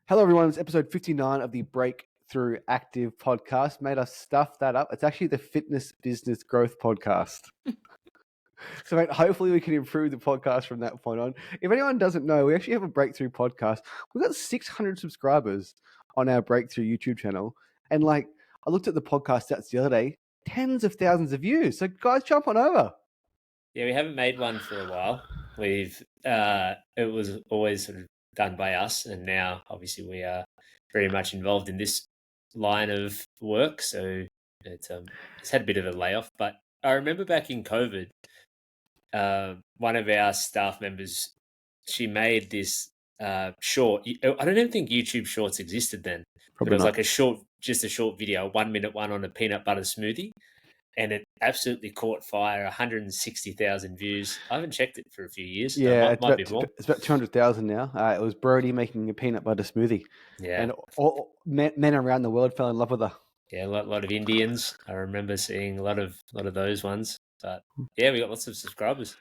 Hello, everyone. It's episode 59 of the Breakthrough Active podcast. Made us stuff that up. It's actually the Fitness Business Growth podcast. So, mate, hopefully we can improve the podcast from that point on. If anyone doesn't know, we actually have a Breakthrough podcast. We've got 600 subscribers on our Breakthrough YouTube channel. And I looked at the podcast stats the other day, tens of thousands of views. So, guys, jump on over. Yeah, we haven't made one for a while. It was always sort of done by us, and now obviously we are very much involved in this line of work. So it's had a bit of a layoff. But I remember back in COVID, one of our staff members, she made this short. I don't even think YouTube Shorts existed then, but it was like just a short video, 1 minute one on a peanut butter smoothie. And it absolutely caught fire, 160,000 views. I haven't checked it for a few years. Yeah, It might be more. It's about 200,000 now. It was Brody making a peanut butter smoothie. Yeah. And all men around the world fell in love with her. Yeah, a lot of Indians. I remember seeing a lot of those ones. But yeah, we got lots of subscribers.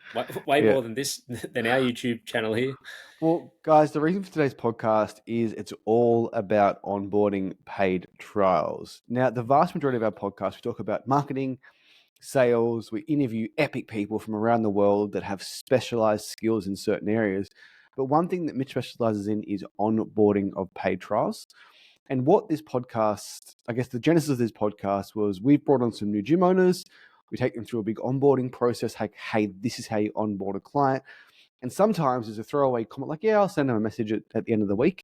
Way more than our YouTube channel here. Well, guys, the reason for today's podcast is it's all about onboarding paid trials. Now, the vast majority of our podcast, we talk about marketing, sales, we interview epic people from around the world that have specialized skills in certain areas. But one thing that Mitch specializes in is onboarding of paid trials. And what this podcast, I guess the genesis of this podcast was we've brought on some new gym owners. We take them through a big onboarding process. Like, hey, this is how you onboard a client. And sometimes there's a throwaway comment like, yeah, I'll send them a message at the end of the week.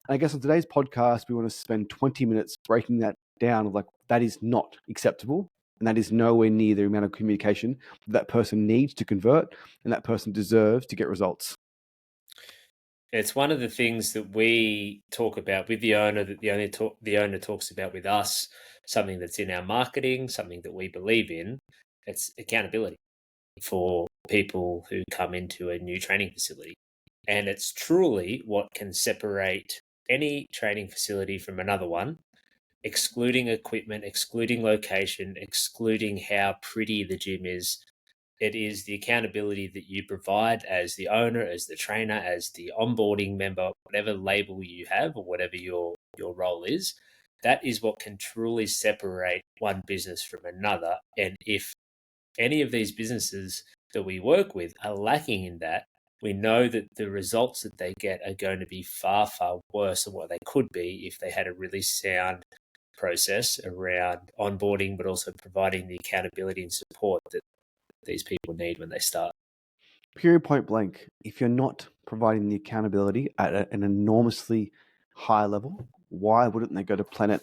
And I guess on today's podcast, we want to spend 20 minutes breaking that down of that is not acceptable. And that is nowhere near the amount of communication that person needs to convert and that person deserves to get results. It's one of the things that we talk about with the owner, that the owner talks about with us, something that's in our marketing, something that we believe in. It's accountability for people who come into a new training facility. And it's truly what can separate any training facility from another one, excluding equipment, excluding location, excluding how pretty the gym is. It is the accountability that you provide as the owner, as the trainer, as the onboarding member, whatever label you have or whatever your role is. That is what can truly separate one business from another. And if any of these businesses that we work with are lacking in that, we know that the results that they get are going to be far, far worse than what they could be if they had a really sound process around onboarding, but also providing the accountability and support that these people need when they start. Period, point blank. If you're not providing the accountability at an enormously high level, why wouldn't they go to Planet,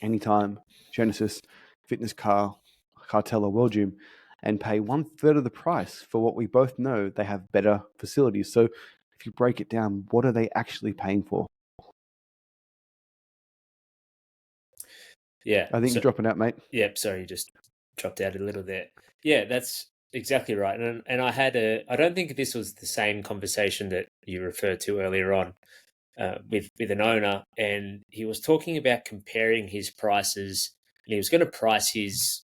Anytime, Genesis, Fitness Cartel, or World Gym and pay 1/3 of the price for what we both know they have better facilities? So if you break it down, what are they actually paying for? Yeah. I think you're dropping out, mate. Yep. Sorry, you just dropped out a little there. Yeah, that's exactly right. And I don't think this was the same conversation that you referred to earlier on with an owner, and he was talking about comparing his prices, and he was going to price his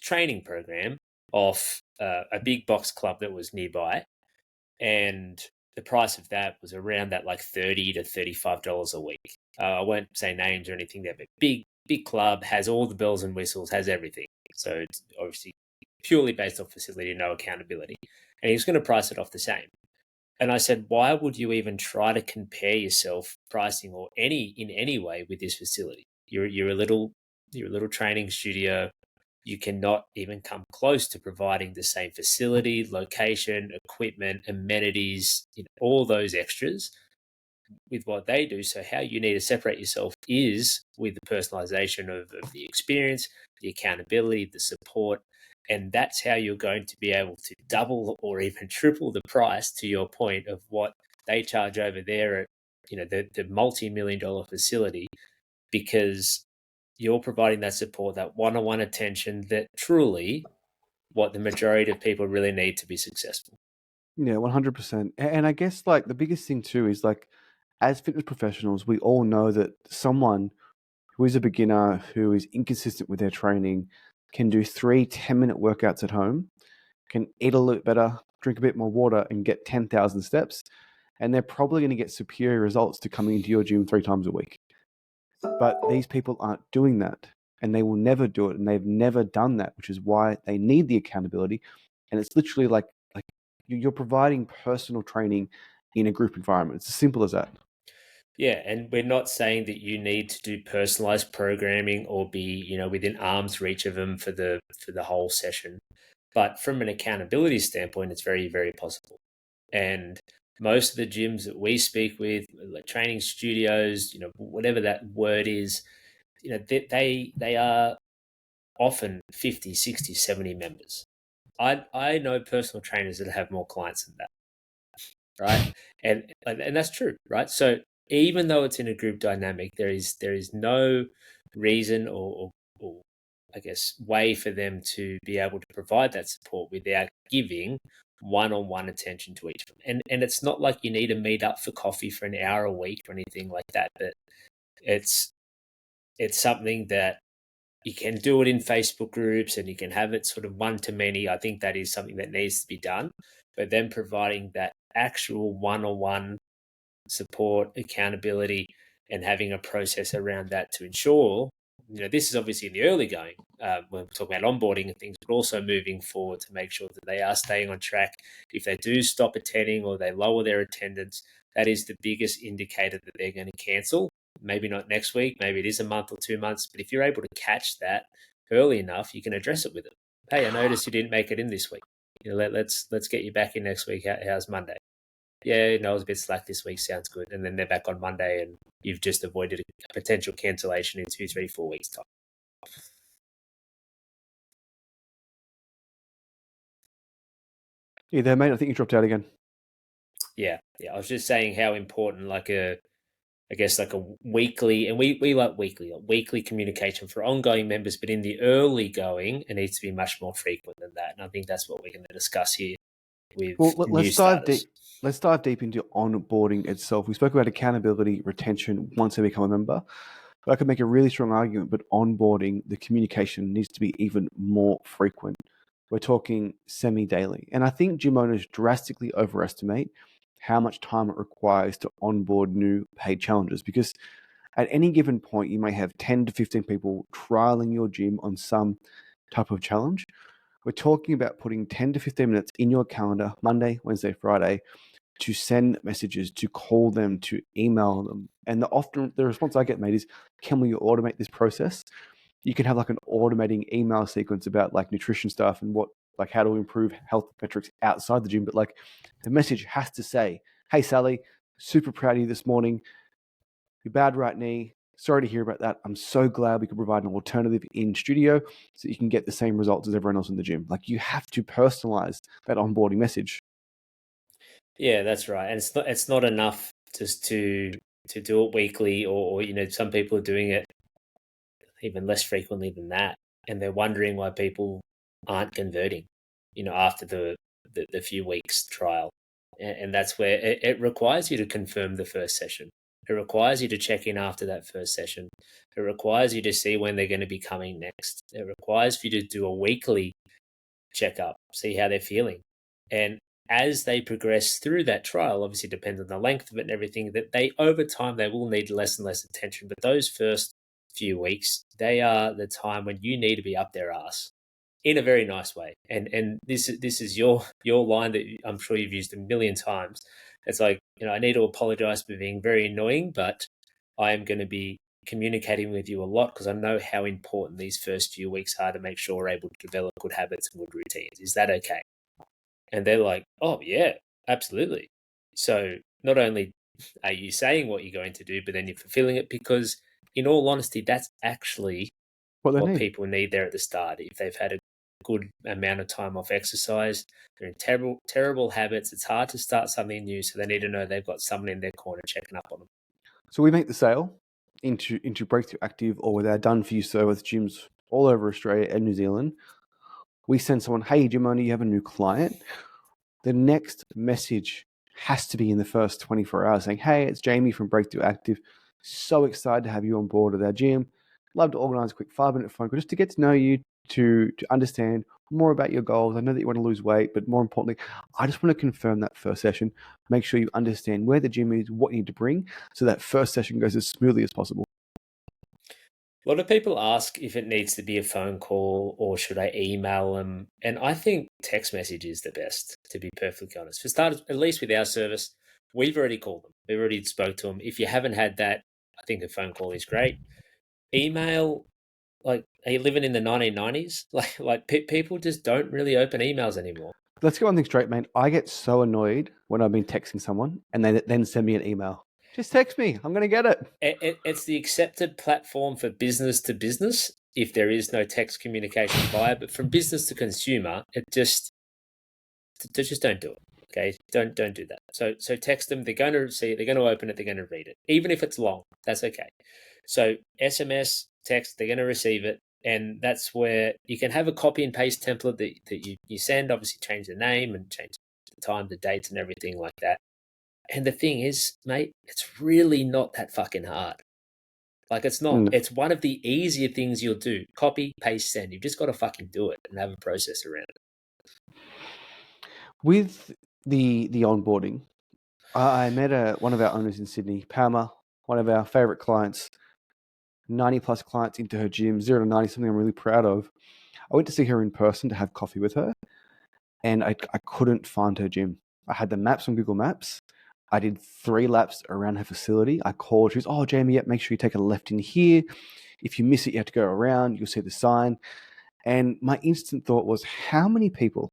training program off a big box club that was nearby, and the price of that was around that like $30 to $35 a week. I won't say names or anything there, but big club, has all the bells and whistles, has everything. So it's obviously purely based off facility, no accountability. And he was going to price it off the same. And I said, why would you even try to compare yourself pricing or in any way with this facility? You're a little training studio. You cannot even come close to providing the same facility, location, equipment, amenities, all those extras with what they do. So how you need to separate yourself is with the personalization of the experience, the accountability, the support. And that's how you're going to be able to double or even triple the price, to your point, of what they charge over there at the multi-million-dollar facility, because you're providing that support, that one-on-one attention, that truly what the majority of people really need to be successful. Yeah, 100%. And I guess the biggest thing too is as fitness professionals, we all know that someone who is a beginner, who is inconsistent with their training, can do 3 10-minute workouts at home, can eat a little bit better, drink a bit more water, and get 10,000 steps. and they're probably going to get superior results to coming into your gym 3 times a week. But these people aren't doing that, and they will never do it, and they've never done that, which is why they need the accountability. And it's literally like you're providing personal training in a group environment. It's as simple as that. Yeah, and we're not saying that you need to do personalized programming or be, within arm's reach of them for the whole session. But from an accountability standpoint, it's very, very possible. And most of the gyms that we speak with, like training studios, whatever that word is, they are often 50, 60, 70 members. I know personal trainers that have more clients than that, right? And that's true, right? So even though it's in a group dynamic, there is no reason or I guess way for them to be able to provide that support without giving one-on-one attention to each of them. And it's not like you need to meet up for coffee for an hour a week or anything like that. But it's something that you can do it in Facebook groups and you can have it sort of one to many. I think that is something that needs to be done. But then providing that actual one-on-one support, accountability, and having a process around that to ensure, this is obviously in the early going when we're talking about onboarding and things, but also moving forward to make sure that they are staying on track. If they do stop attending or they lower their attendance, that is the biggest indicator that they're going to cancel. Maybe not next week, maybe it is a month or 2 months, but if you're able to catch that early enough, you can address it with them. Hey, I noticed you didn't make it in this week. Let's get you back in next week. How's Monday? Yeah, I was a bit slack this week. Sounds good. And then they're back on Monday, and you've just avoided a potential cancellation in 2, 3, 4 weeks' time. You there, mate? I think you dropped out again. Yeah. I was just saying how important, like a weekly, and we like weekly communication for ongoing members, but in the early going, it needs to be much more frequent than that. And I think that's what we're going to discuss here with new starters. Let's dive deep into onboarding itself. We spoke about accountability, retention once they become a member. But I could make a really strong argument, but onboarding, the communication needs to be even more frequent. We're talking semi-daily. And I think gym owners drastically overestimate how much time it requires to onboard new paid challengers, because at any given point, you may have 10 to 15 people trialing your gym on some type of challenge. We're talking about putting 10 to 15 minutes in your calendar, Monday, Wednesday, Friday, to send messages, to call them, to email them. And the response I get, mate, is, can we automate this process? You can have like an automating email sequence about like nutrition stuff and how to improve health metrics outside the gym. But like the message has to say, hey, Sally, super proud of you this morning. Your bad right knee. Sorry to hear about that. I'm so glad we could provide an alternative in studio so you can get the same results as everyone else in the gym. Like you have to personalize that onboarding message. Yeah, that's right. And it's not enough just to do it weekly, or some people are doing it even less frequently than that, and they're wondering why people aren't converting, after the few weeks trial. And that's where it requires you to confirm the first session. It requires you to check in after that first session. It requires you to see when they're going to be coming next. It requires for you to do a weekly checkup, see how they're feeling. And as they progress through that trial, obviously depends on the length of it and everything, that they over time they will need less and less attention. But those first few weeks, they are the time when you need to be up their ass in a very nice way. And this is your line that I'm sure you've used a million times. It's like, I need to apologize for being very annoying, but I am going to be communicating with you a lot because I know how important these first few weeks are to make sure we're able to develop good habits and good routines. Is that okay? And they're like, oh, yeah, absolutely. So not only are you saying what you're going to do, but then you're fulfilling it, because in all honesty, that's actually what people need there at the start. If they've had a good amount of time off exercise, they're in terrible habits, it's hard to start something new. So they need to know they've got someone in their corner checking up on them. So we make the sale into Breakthrough Active or with our done for you service gyms all over Australia and New Zealand. We send someone, hey, gym owner, you have a new client. The next message has to be in the first 24 hours saying, hey, it's Jayme from Breakthrough Active. So excited to have you on board with our gym. Love to organize a quick 5-minute phone call just to get to know you, to understand more about your goals. I know that you want to lose weight, but more importantly, I just want to confirm that first session. Make sure you understand where the gym is, what you need to bring, so that first session goes as smoothly as possible. A lot of people ask if it needs to be a phone call or should I email them. And I think text message is the best, to be perfectly honest. For starters, at least with our service, we've already called them. We've already spoke to them. If you haven't had that, I think a phone call is great. Email, like, are you living in the 1990s? People just don't really open emails anymore. Let's get one thing straight, man. I get so annoyed when I've been texting someone and they then send me an email. Just text me. I'm going to get it. It's the accepted platform for business to business if there is no text communication via, but from business to consumer, they just don't do it. Okay, don't do that. So text them. They're going to see it. They're going to open it. They're going to read it, even if it's long. That's okay. So SMS, text, they're going to receive it, and that's where you can have a copy and paste template that you send. Obviously, change the name and change the time, the dates, and everything like that. And the thing is, mate, it's really not that fucking hard. Like, it's not. No. It's one of the easier things you'll do. Copy, paste, send. You've just got to fucking do it and have a process around it. With the onboarding, I met one of our owners in Sydney, Pama, one of our favorite clients, 90 plus clients into her gym, 0 to 90, something I'm really proud of. I went to see her in person to have coffee with her, and I couldn't find her gym. I had the maps on Google Maps. I did 3 laps around her facility. I called. She was, "Oh, Jamie, yep, make sure you take a left in here. If you miss it, you have to go around. You'll see the sign." And my instant thought was, how many people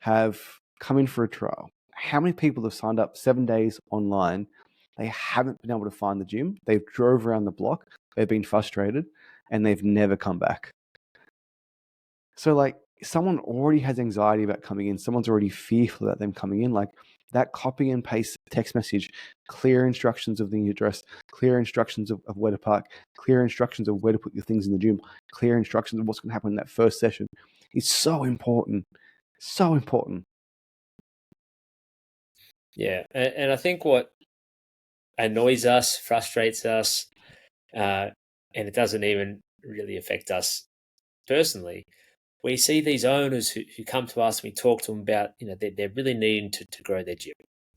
have come in for a trial? How many people have signed up 7 days online? They haven't been able to find the gym. They've drove around the block. They've been frustrated, and they've never come back. So, like, someone already has anxiety about coming in. Someone's already fearful about them coming in. Like, that copy and paste text message, clear instructions of the address, clear instructions of where to park, clear instructions of where to put your things in the gym, clear instructions of what's going to happen in that first session is so important. So important. Yeah, and I think what annoys us, frustrates us, and it doesn't even really affect us personally. We see these owners who come to us, and we talk to them about, they're really needing to grow their gym,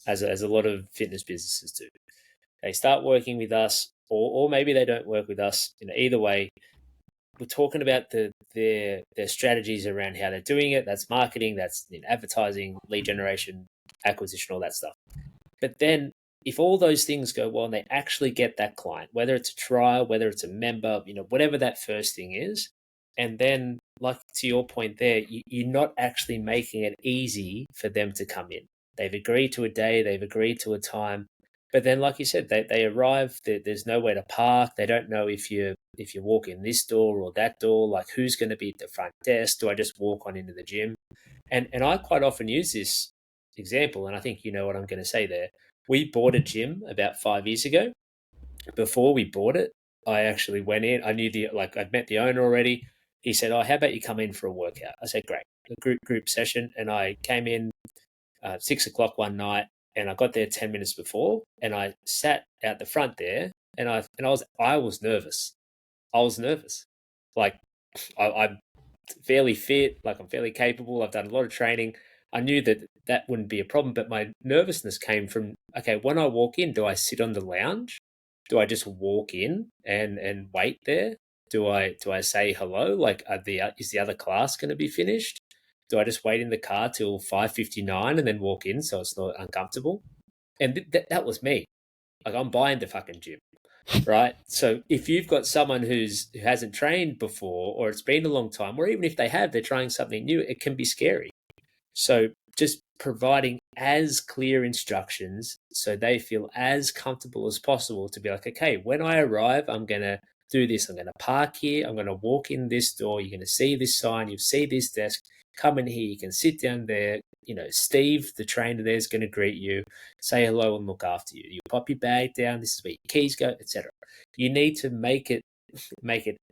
as a lot of fitness businesses do. They start working with us, or maybe they don't work with us. Either way, we're talking about their strategies around how they're doing it. That's marketing, that's advertising, lead generation, acquisition, all that stuff. But then if all those things go well and they actually get that client, whether it's a trial, whether it's a member, whatever that first thing is, and then, like, to your point there, you're not actually making it easy for them to come in. They've agreed to a day, they've agreed to a time, but then, like you said, they arrive. There's nowhere to park. They don't know if you walk in this door or that door. Like, who's going to be at the front desk? Do I just walk on into the gym? And I quite often use this example, and I think you know what I'm going to say there. We bought a gym about 5 years ago. Before we bought it, I actually went in. I knew I'd met the owner already. He said, "Oh, how about you come in for a workout?" I said, "Great." A group session, and I came in 6 o'clock one night, and I got there 10 minutes before, and I sat out the front there, and I was nervous. I was nervous. Like, I'm fairly fit, like I'm fairly capable. I've done a lot of training. I knew that wouldn't be a problem, but my nervousness came from, okay, when I walk in, do I sit on the lounge? Do I just walk in and wait there? Do I say hello? Like, is the other class going to be finished? Do I just wait in the car till 5:59 and then walk in so it's not uncomfortable? And that was me. Like, I'm buying the fucking gym, right? So if you've got someone who hasn't trained before, or it's been a long time, or even if they have, they're trying something new, it can be scary. So just providing as clear instructions so they feel as comfortable as possible to be like, okay, when I arrive, I'm going to do this. I'm going to park here. I'm going to walk in this door. You're going to see this sign. You see this desk. Come in here. You can sit down there. Steve, the trainer there, is going to greet you, say hello, and look after you. You pop your bag down. This is where your keys go, etc. You need to make it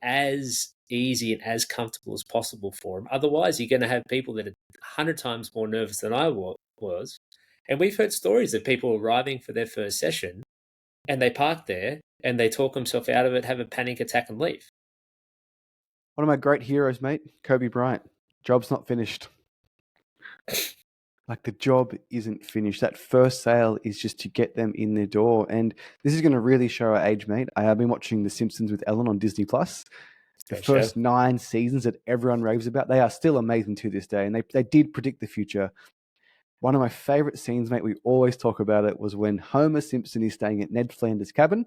as easy and as comfortable as possible for them. Otherwise, you're going to have people that are 100 times more nervous than I was. And we've heard stories of people arriving for their first session, and they park there and they talk themselves out of it, have a panic attack, and leave. One of my great heroes, mate, Kobe Bryant. Job's not finished. Like the job isn't finished. That first sale is just to get them in the door. And this is going to really show our age, mate. I have been watching The Simpsons with Ellen on Disney Plus. The Great show. first 9 seasons that everyone raves about, they are still amazing to this day. And they did predict the future. One of my favorite scenes, mate, we always talk about it, was when Homer Simpson is staying at Ned Flanders' cabin.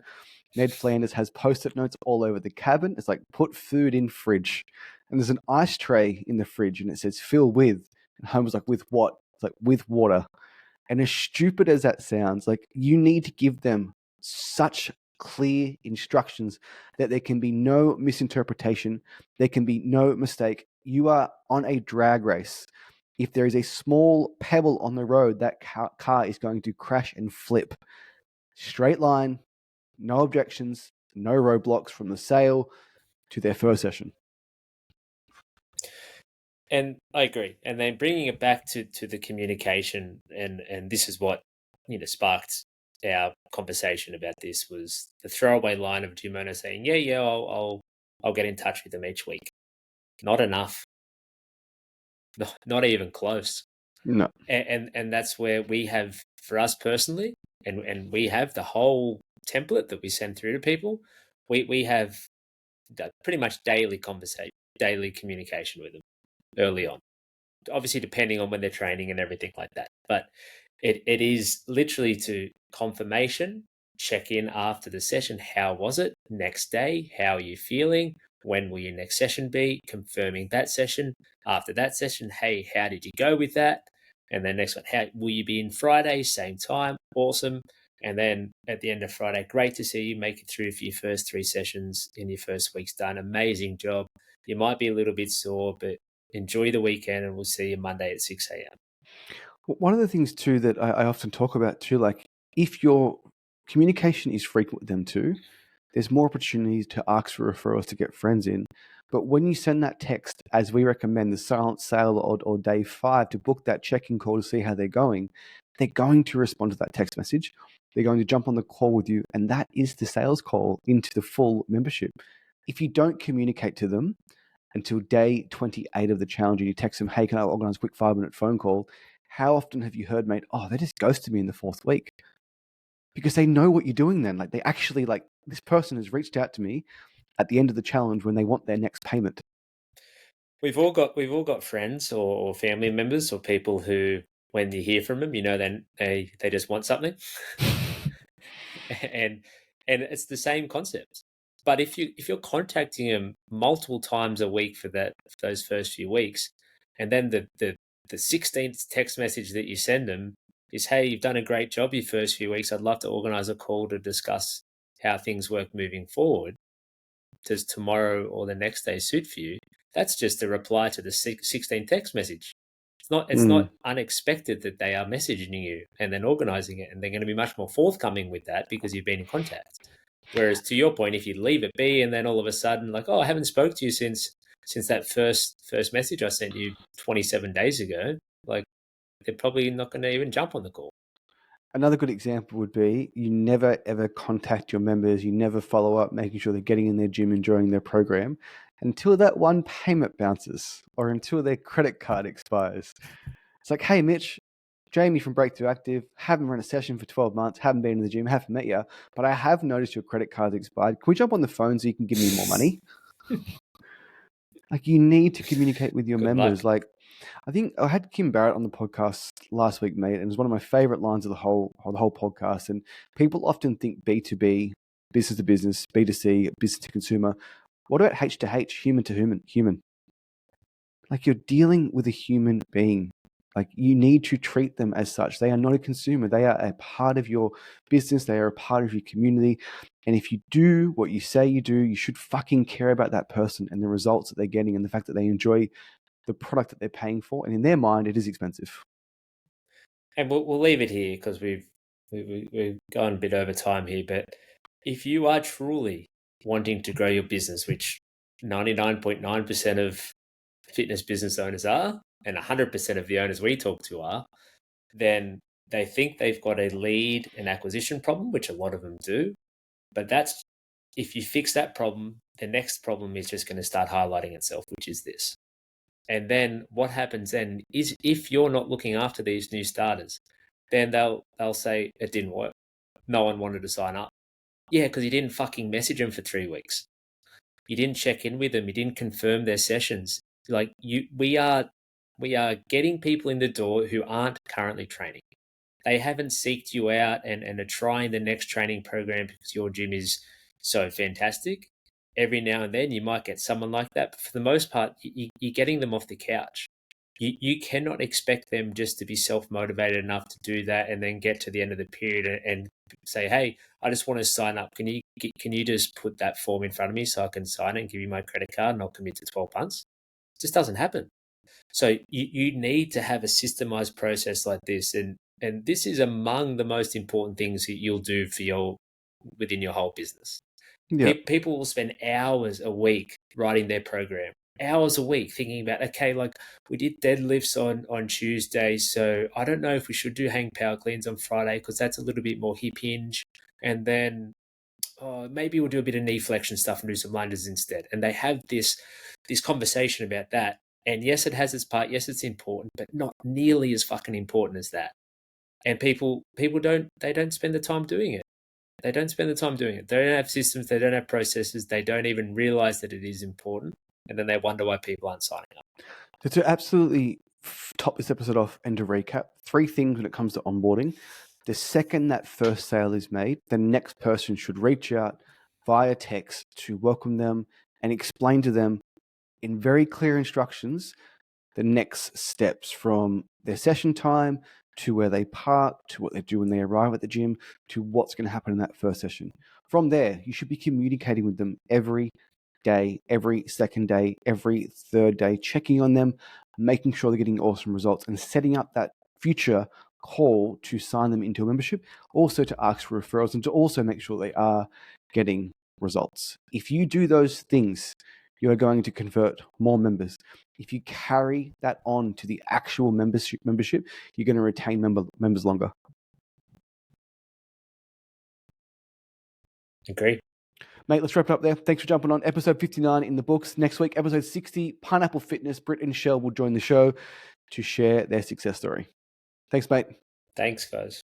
Ned Flanders has post-it notes all over the cabin. It's like, put food in fridge. And there's an ice tray in the fridge and it says, fill with. And Homer's like, with what? It's like, with water. And as stupid as that sounds, like you need to give them such clear instructions that there can be no misinterpretation, there can be no mistake. You are on a drag race. If there is a small pebble on the road, that car is going to crash and flip. Straight line, no objections, no roadblocks from the sale to their first session. And I agree. And then bringing it back to the communication, and this is what sparked our conversation about this, was the throwaway line of Jimona saying, "Yeah, I'll get in touch with them each week." Not enough. Not even close. No. And that's where we have, for us personally, and we have the whole template that we send through to people. We have pretty much daily communication with them early on, obviously depending on when they're training and everything like that. But it is literally to confirmation, check in after the session. How was it? Next day, how are you feeling? When will your next session be? Confirming that session. After that session, hey, how did you go with that? And then next one, how will you be in Friday? Same time. Awesome. And then at the end of Friday, great to see you make it through for your first 3 sessions in your first week's done. Amazing job. You might be a little bit sore, but enjoy the weekend and we'll see you Monday at 6 a.m. One of the things too that I often talk about too, like if your communication is frequent with them too, there's more opportunities to ask for referrals to get friends in. But when you send that text, as we recommend, the silent sale or day 5 to book that check-in call to see how they're going to respond to that text message. They're going to jump on the call with you, and that is the sales call into the full membership. If you don't communicate to them until day 28 of the challenge and you text them, hey, can I organize a quick 5-minute phone call? How often have you heard, mate, oh, they just ghosted me in the 4th week? Because they know what you're doing then. Like they actually, like, this person has reached out to me at the end of the challenge when they want their next payment. We've all got friends or family members or people who, when you hear from them, then they just want something. and it's the same concept. But if you're contacting them multiple times a week for those first few weeks, and then the 16th text message that you send them is, hey, you've done a great job your first few weeks. I'd love to organize a call to discuss how things work moving forward. Does tomorrow or the next day suit for you? That's just a reply to the 16th text message. It's not unexpected that they are messaging you and then organizing it, and they're going to be much more forthcoming with that because you've been in contact. Whereas to your point, if you leave it be and then all of a sudden, like, oh, I haven't spoke to you since that first message I sent you 27 days ago, like they're probably not going to even jump on the call. Another good example would be you never ever contact your members, you never follow up, making sure they're getting in their gym, enjoying their program until that one payment bounces or until their credit card expires. It's like, hey, Mitch, Jayme from Breakthrough Active, haven't run a session for 12 months, haven't been in the gym, haven't met you, but I have noticed your credit card's expired. Can we jump on the phone so you can give me more money? Like, you need to communicate with your Good members. luck. Like, I think I had Kim Barrett on the podcast last week, mate, and it was one of my favorite lines of the whole podcast. And people often think B2B, business to business, B2C, business to consumer. What about H to H, human to human? Like, you're dealing with a human being. Like, you need to treat them as such. They are not a consumer. They are a part of your business. They are a part of your community. And if you do what you say you do, you should fucking care about that person and the results that they're getting and the fact that they enjoy the product that they're paying for. And in their mind, it is expensive. And we'll leave it here because we've gone a bit over time here. But if you are truly wanting to grow your business, which 99.9% of fitness business owners are, and 100% of the owners we talk to are, then they think they've got a lead and acquisition problem, which a lot of them do. But if you fix that problem, the next problem is just going to start highlighting itself, which is this. And then what happens then is if you're not looking after these new starters, then they'll say it didn't work. No one wanted to sign up. Yeah, because you didn't fucking message them for 3 weeks. You didn't check in with them. You didn't confirm their sessions. Like we are getting people in the door who aren't currently training. They haven't seeked you out and are trying the next training program because your gym is so fantastic. Every now and then you might get someone like that, but for the most part, you're getting them off the couch. You cannot expect them just to be self-motivated enough to do that and then get to the end of the period and say, hey, I just want to sign up. Can you just put that form in front of me so I can sign it and give you my credit card and I'll commit to 12 months? It just doesn't happen. So you need to have a systemized process like this. And this is among the most important things that you'll do within your whole business. Yeah. People will spend hours a week writing their program, hours a week thinking about, okay, like we did deadlifts on Tuesday, so I don't know if we should do hang power cleans on Friday because that's a little bit more hip hinge. And then maybe we'll do a bit of knee flexion stuff and do some lunges instead. And they have this conversation about that. And yes, it has its part. Yes, it's important, but not nearly as fucking important as that. And people don't spend the time doing it. They don't spend the time doing it. They don't have systems. They don't have processes. They don't even realize that it is important. And then they wonder why people aren't signing up. So to absolutely top this episode off and to recap, 3 things when it comes to onboarding. The second that first sale is made, the next person should reach out via text to welcome them and explain to them in very clear instructions the next steps from their session time to where they park, to what they do when they arrive at the gym, to what's going to happen in that first session. From there, you should be communicating with them every day, every second day, every third day, checking on them, making sure they're getting awesome results, and setting up that future call to sign them into a membership, also to ask for referrals and to also make sure they are getting results. If you do those things, you are going to convert more members. If you carry that on to the actual membership, you're going to retain members longer. Agree. Mate, let's wrap it up there. Thanks for jumping on. Episode 59 in the books. Next week, episode 60, Pineapple Fitness. Britt and Shell will join the show to share their success story. Thanks, mate. Thanks, guys.